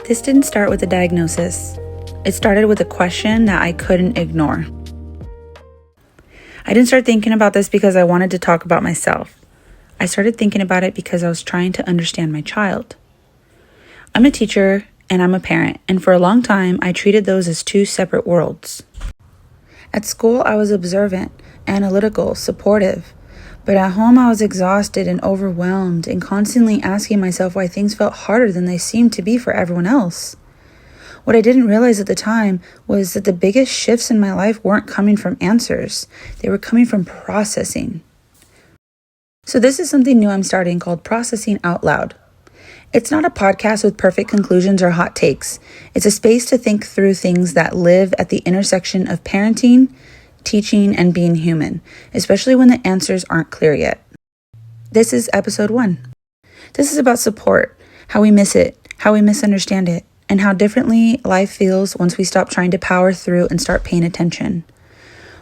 This didn't start with a diagnosis. It started with a question that I couldn't ignore. I didn't start thinking about this because I wanted to talk about myself. I started thinking about it because I was trying to understand my child. I'm a teacher and I'm a parent, and for a long time, I treated those as two separate worlds. At school, I was observant, analytical, supportive, but at home, I was exhausted and overwhelmed and constantly asking myself why things felt harder than they seemed to be for everyone else. What I didn't realize at the time was that the biggest shifts in my life weren't coming from answers. They were coming from processing. So this is something new I'm starting called Processing Out Loud. It's not a podcast with perfect conclusions or hot takes. It's a space to think through things that live at the intersection of parenting, teaching, and being human, especially when the answers aren't clear yet. This is episode 1. This is about support, how we miss it, how we misunderstand it, and how differently life feels once we stop trying to power through and start paying attention.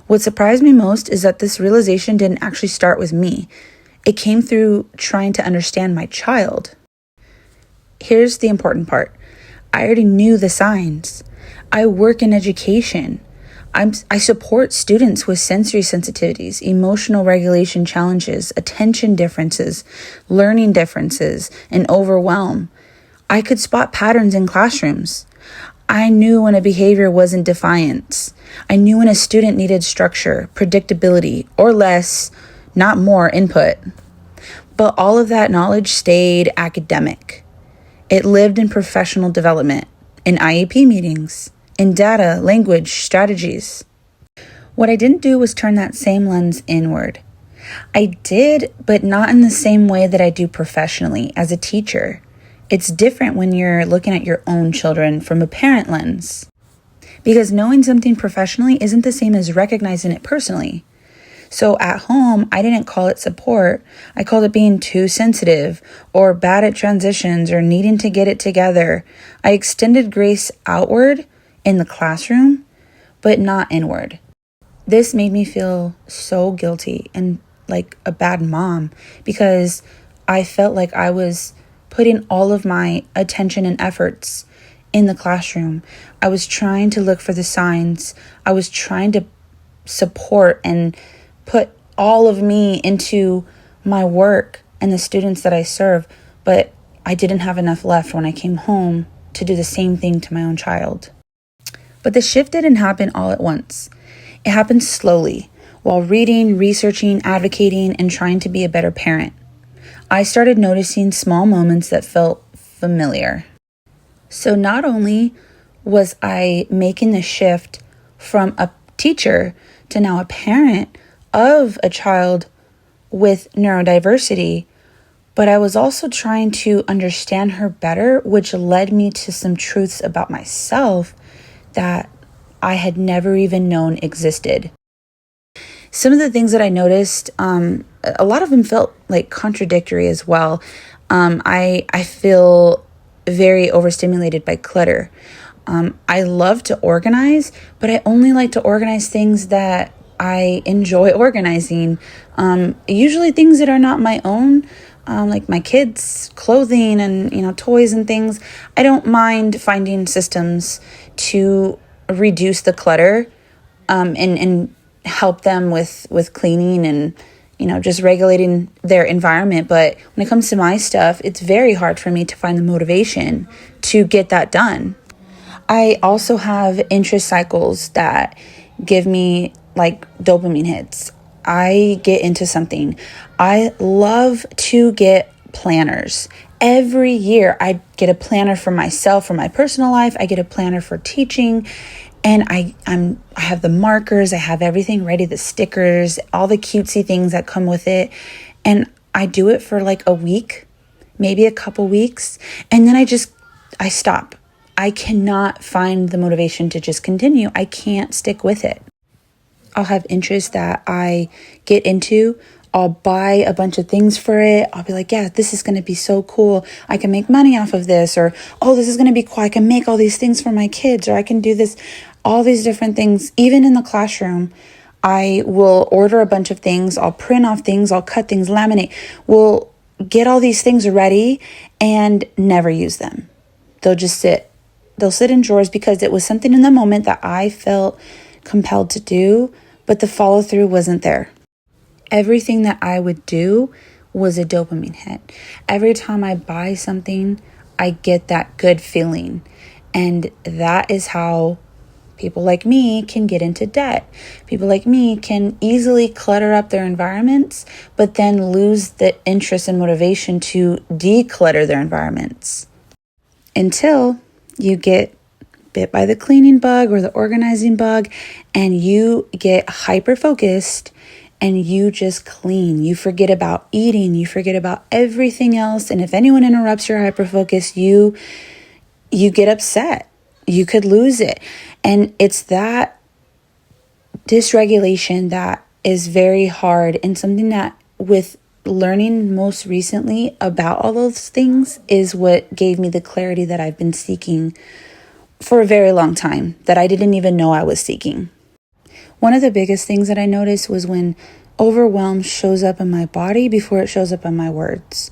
What surprised me most is that this realization didn't actually start with me. It came through trying to understand my child. Here's the important part. I already knew the signs. I work in education. I support students with sensory sensitivities, emotional regulation challenges, attention differences, learning differences, and overwhelm. I could spot patterns in classrooms. I knew when a behavior wasn't defiance. I knew when a student needed structure, predictability, or less, not more input. But all of that knowledge stayed academic. It lived in professional development, in IEP meetings, in data, language, strategies. What I didn't do was turn that same lens inward. I did, but not in the same way that I do professionally as a teacher. It's different when you're looking at your own children from a parent lens. Because knowing something professionally isn't the same as recognizing it personally. So at home, I didn't call it support. I called it being too sensitive or bad at transitions or needing to get it together. I extended grace outward in the classroom, but not inward. This made me feel so guilty and like a bad mom because I felt like I was putting all of my attention and efforts in the classroom. I was trying to look for the signs. I was trying to support and put all of me into my work and the students that I serve, but I didn't have enough left when I came home to do the same thing to my own child. But the shift didn't happen all at once. It happened slowly, while reading, researching, advocating, and trying to be a better parent. I started noticing small moments that felt familiar. So not only was I making the shift from a teacher to now a parent of a child with neurodiversity, but I was also trying to understand her better, which led me to some truths about myself that I had never even known existed. Some of the things that I noticed, a lot of them felt like contradictory as well. I feel very overstimulated by clutter. I love to organize, but I only like to organize things that I enjoy organizing. Usually things that are not my own, like my kids' clothing and toys and things. I don't mind finding systems to reduce the clutter and help them with cleaning and just regulating their environment. But when it comes to my stuff, it's very hard for me to find the motivation to get that done. I also have interest cycles that give me like dopamine hits. I get into something. I love to get planners. Every year I get a planner for myself, for my personal life. I get a planner for teaching. And I have the markers, I have everything ready, the stickers, all the cutesy things that come with it. And I do it for like a week, maybe a couple weeks. And then I stop. I cannot find the motivation to just continue. I can't stick with it. I'll have interests that I get into. I'll buy a bunch of things for it. I'll be like, yeah, this is going to be so cool. I can make money off of this. Or, oh, this is going to be cool. I can make all these things for my kids. Or I can do this, all these different things. Even in the classroom, I will order a bunch of things. I'll print off things. I'll cut things, laminate. We'll get all these things ready and never use them. They'll just sit They'll sit in drawers because it was something in the moment that I felt compelled to do, but the follow through wasn't there. Everything that I would do was a dopamine hit. Every time I buy something, I get that good feeling. And that is how people like me can get into debt. People like me can easily clutter up their environments, but then lose the interest and motivation to declutter their environments until you get bit by the cleaning bug or the organizing bug and you get hyper focused and you just clean. You forget about eating. You forget about everything else. And if anyone interrupts your hyper focus, you get upset. You could lose it. And it's that dysregulation that is very hard, and something that with learning most recently about all those things is what gave me the clarity that I've been seeking for a very long time, that I didn't even know I was seeking. One of the biggest things that I noticed was when overwhelm shows up in my body before it shows up in my words.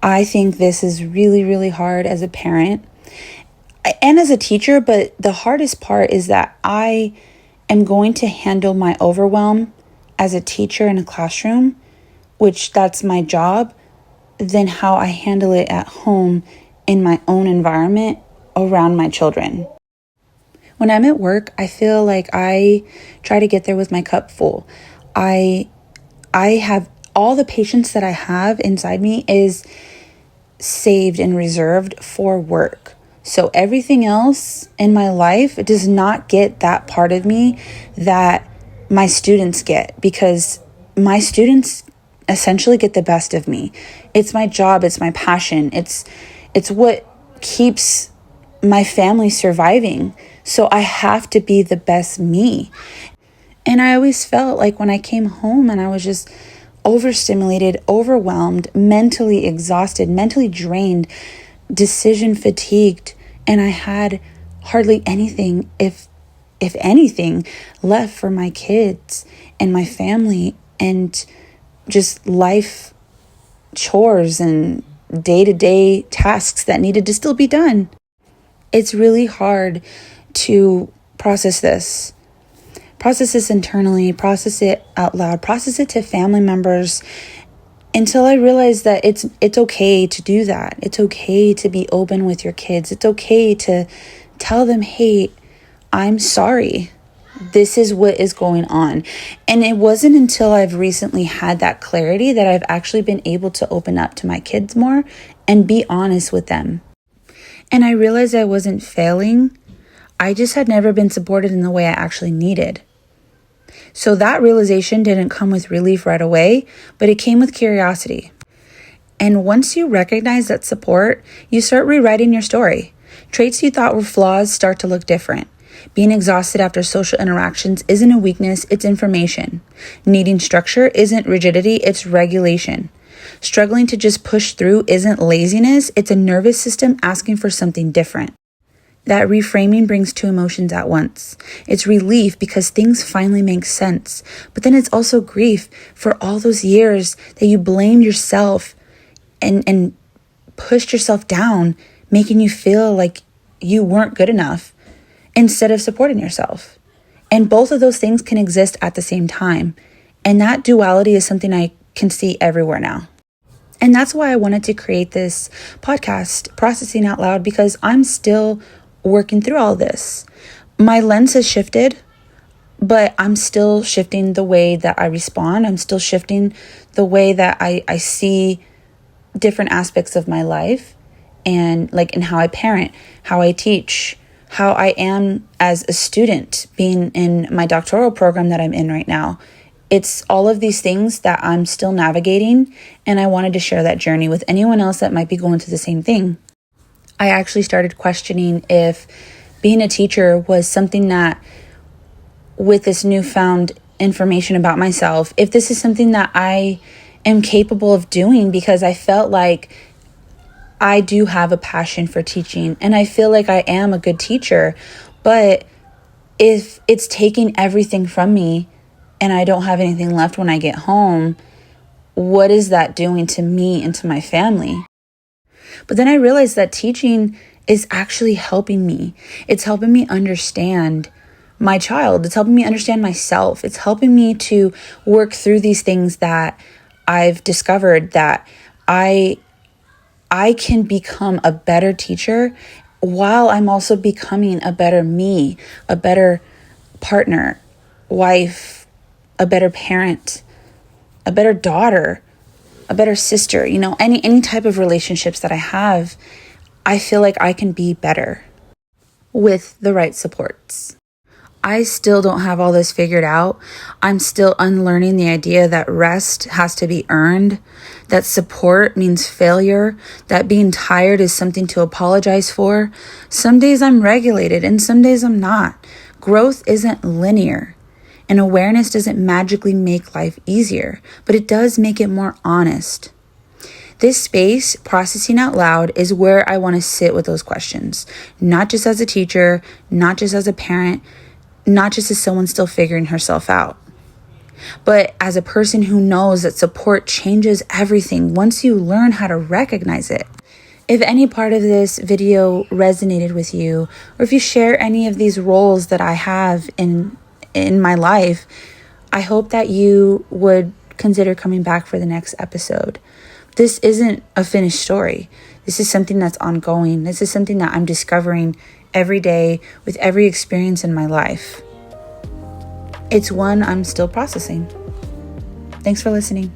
I think this is really, really hard as a parent and as a teacher, but the hardest part is that I am going to handle my overwhelm as a teacher in a classroom, which that's my job, than how I handle it at home in my own environment around my children. When I'm at work, I feel like I try to get there with my cup full. I have all the patience that I have inside me is saved and reserved for work. So everything else in my life does not get that part of me that my students get, because my students essentially get the best of me. It's my job. It's my passion. It's what keeps my family surviving. So I have to be the best me. And I always felt like when I came home and I was just overstimulated, overwhelmed, mentally exhausted, mentally drained, decision fatigued, and I had hardly anything, if anything, left for my kids and my family and just life chores and day-to-day tasks that needed to still be done. It's really hard to process this internally, process it out loud, process it to family members, until I realized that it's okay to do that. It's okay to be open with your kids. It's okay to tell them, hey, I'm sorry. This is what is going on. And it wasn't until I've recently had that clarity that I've actually been able to open up to my kids more and be honest with them. And I realized I wasn't failing. I just had never been supported in the way I actually needed. So that realization didn't come with relief right away, but it came with curiosity. And once you recognize that support, you start rewriting your story. Traits you thought were flaws start to look different. Being exhausted after social interactions isn't a weakness, it's information. Needing structure isn't rigidity, it's regulation. Struggling to just push through isn't laziness, it's a nervous system asking for something different. That reframing brings two emotions at once. It's relief because things finally make sense, but then it's also grief for all those years that you blamed yourself and pushed yourself down, making you feel like you weren't good enough instead of supporting yourself. And both of those things can exist at the same time. And that duality is something I can see everywhere now. And that's why I wanted to create this podcast, Processing Out Loud, because I'm still working through all this. My lens has shifted, but I'm still shifting the way that I respond. I'm still shifting the way that I see different aspects of my life, and like in how I parent, how I teach, how I am as a student being in my doctoral program that I'm in right now. It's all of these things that I'm still navigating, and I wanted to share that journey with anyone else that might be going through the same thing. I actually started questioning if being a teacher was something that, with this newfound information about myself, if this is something that I am capable of doing, because I felt like I do have a passion for teaching and I feel like I am a good teacher. But if it's taking everything from me and I don't have anything left when I get home, what is that doing to me and to my family? But then I realized that teaching is actually helping me. It's helping me understand my child. It's helping me understand myself. It's helping me to work through these things that I've discovered, that I can become a better teacher while I'm also becoming a better me, a better partner, wife, a better parent, a better daughter, a better sister. Any type of relationships that I have, I feel like I can be better with the right supports. I still don't have all this figured out. I'm still unlearning the idea that rest has to be earned, that support means failure, that being tired is something to apologize for. Some days I'm regulated and some days I'm not. Growth isn't linear, and awareness doesn't magically make life easier, but it does make it more honest. This space, Processing Out Loud, is where I want to sit with those questions, not just as a teacher, not just as a parent, not just as someone still figuring herself out, but as a person who knows that support changes everything once you learn how to recognize it. If any part of this video resonated with you, or if you share any of these roles that I have in my life, I hope that you would consider coming back for the next episode. This isn't a finished story. This is something that's ongoing. This is something that I'm discovering every day with every experience in my life. It's one I'm still processing. Thanks for listening.